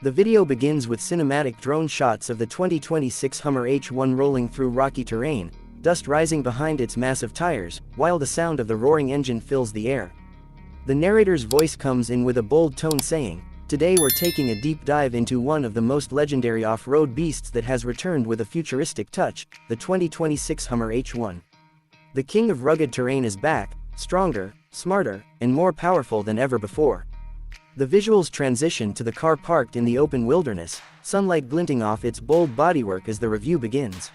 The video begins with cinematic drone shots of the 2026 Hummer H1 rolling through rocky terrain, dust rising behind its massive tires, while the sound of the roaring engine fills the air. The narrator's voice comes in with a bold tone saying, "Today we're taking a deep dive into one of the most legendary off-road beasts that has returned with a futuristic touch, the 2026 Hummer H1. The king of rugged terrain is back, stronger, smarter, and more powerful than ever before." The visuals transition to the car parked in the open wilderness, sunlight glinting off its bold bodywork as the review begins.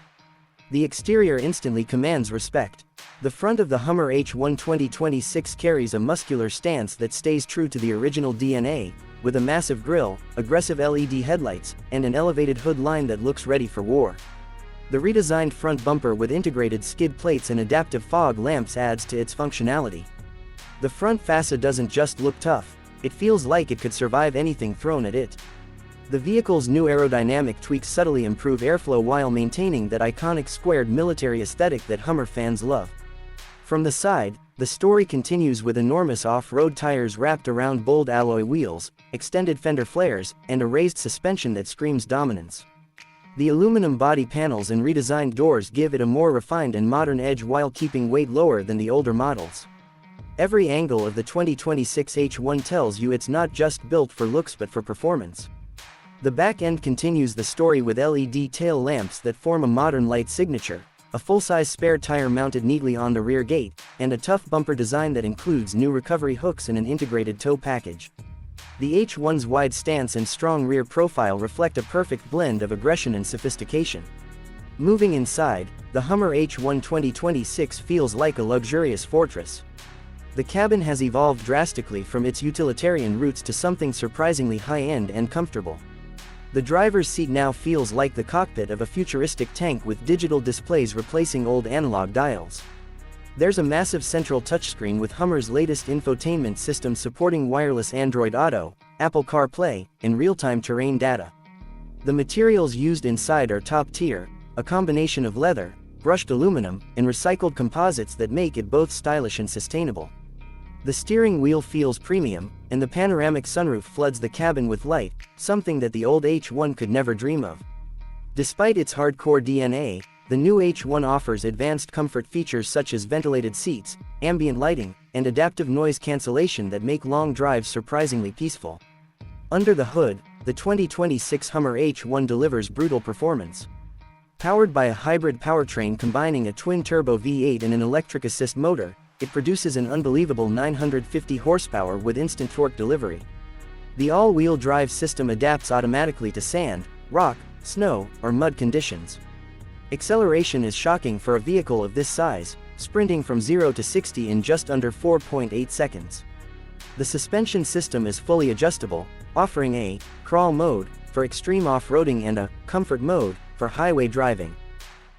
The exterior instantly commands respect. The front of the Hummer H1 2026 carries a muscular stance that stays true to the original DNA, with a massive grille, aggressive LED headlights, and an elevated hood line that looks ready for war. The redesigned front bumper with integrated skid plates and adaptive fog lamps adds to its functionality. The front fascia doesn't just look tough, it feels like it could survive anything thrown at it. The vehicle's new aerodynamic tweaks subtly improve airflow while maintaining that iconic squared military aesthetic that Hummer fans love. From the side, the story continues with enormous off-road tires wrapped around bold alloy wheels, extended fender flares, and a raised suspension that screams dominance. The aluminum body panels and redesigned doors give it a more refined and modern edge while keeping weight lower than the older models. Every angle of the 2026 H1 tells you it's not just built for looks but for performance. The back end continues the story with LED tail lamps that form a modern light signature, a full-size spare tire mounted neatly on the rear gate, and a tough bumper design that includes new recovery hooks and an integrated tow package. The H1's wide stance and strong rear profile reflect a perfect blend of aggression and sophistication. Moving inside, the Hummer H1 2026 feels like a luxurious fortress. The cabin has evolved drastically from its utilitarian roots to something surprisingly high-end and comfortable. The driver's seat now feels like the cockpit of a futuristic tank with digital displays replacing old analog dials. There's a massive central touchscreen with Hummer's latest infotainment system supporting wireless Android Auto, Apple CarPlay, and real-time terrain data. The materials used inside are top-tier, a combination of leather, brushed aluminum, and recycled composites that make it both stylish and sustainable. The steering wheel feels premium, and the panoramic sunroof floods the cabin with light, something that the old H1 could never dream of. Despite its hardcore DNA, the new H1 offers advanced comfort features such as ventilated seats, ambient lighting, and adaptive noise cancellation that make long drives surprisingly peaceful. Under the hood, the 2026 Hummer H1 delivers brutal performance. Powered by a hybrid powertrain combining a twin-turbo V8 and an electric assist motor, it produces an unbelievable 950 horsepower with instant torque delivery. The all-wheel drive system adapts automatically to sand, rock, snow, or mud conditions. Acceleration is shocking for a vehicle of this size, sprinting from 0 to 60 in just under 4.8 seconds. The suspension system is fully adjustable, offering a crawl mode for extreme off-roading and a comfort mode for highway driving.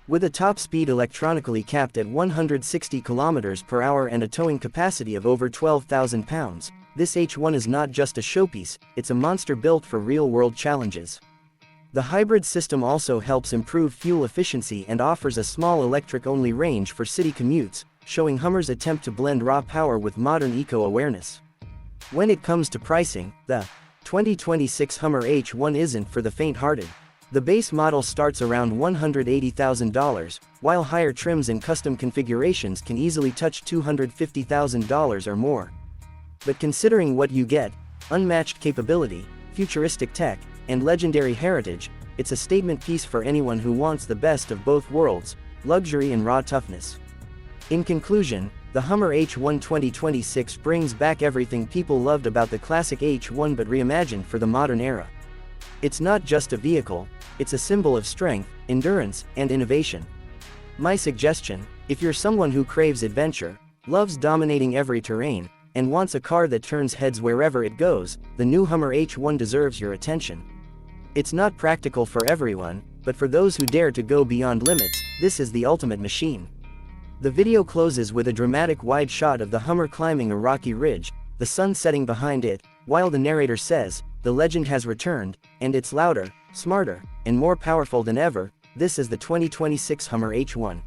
With a top speed electronically capped at 160 km per hour and a towing capacity of over 12,000 pounds, this H1 is not just a showpiece, it's a monster built for real-world challenges. The hybrid system also helps improve fuel efficiency and offers a small electric-only range for city commutes, showing Hummer's attempt to blend raw power with modern eco-awareness. When it comes to pricing, the 2026 Hummer H1 isn't for the faint-hearted. The base model starts around $180,000, while higher trims and custom configurations can easily touch $250,000 or more. But considering what you get, unmatched capability, futuristic tech, and legendary heritage, it's a statement piece for anyone who wants the best of both worlds, luxury and raw toughness. In conclusion, the Hummer H1 2026 brings back everything people loved about the classic H1 but reimagined for the modern era. It's not just a vehicle, it's a symbol of strength, endurance, and innovation. My suggestion, if you're someone who craves adventure, loves dominating every terrain, and wants a car that turns heads wherever it goes, the new Hummer H1 deserves your attention. It's not practical for everyone, but for those who dare to go beyond limits, this is the ultimate machine. The video closes with a dramatic wide shot of the Hummer climbing a rocky ridge, the sun setting behind it, while the narrator says, "The legend has returned, and it's louder, smarter, and more powerful than ever." This is the 2026 Hummer H1.